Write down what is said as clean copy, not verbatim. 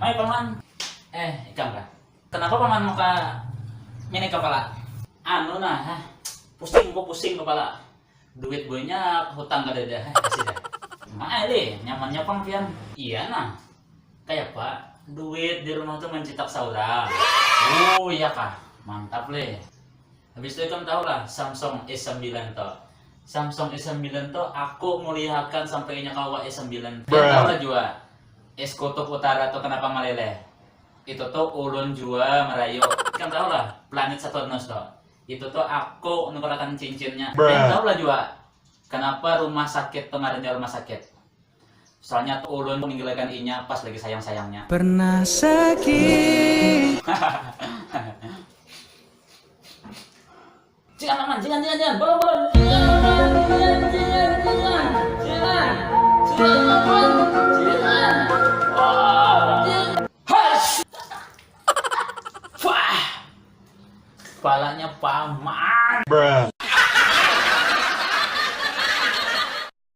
Mai paman. Ikam kah? Kenapa paman muka ini kepala? Anu nah, pusing kepala. Duit boynya hutang kada ada. Kasih dah. Mae deh, nyamannya pang pian. Iya nah. Kayak pak, duit di rumah tuh mencetak saudara. Oh iya kah? Mantap leh. Habis itu kan tahu lah Samsung S9 toh. Samsung S9 toh aku melihatkan sampainya kawa S9. Tahu lah juga. Es Kutub Utara tuh kenapa meleleh? Itu tuh ulun jua merayu. Kan tahu lah planet Saturnus toh. Itu tuh aku nukarakan cincinnya. Dan tahu lah juga kenapa rumah sakit kemarinnya rumah sakit. Soalnya tuh ulun meninggalkan inya pas lagi sayang-sayangnya. Pernah sakit. Jangan, bolong. Jangan. Kepalanya paman.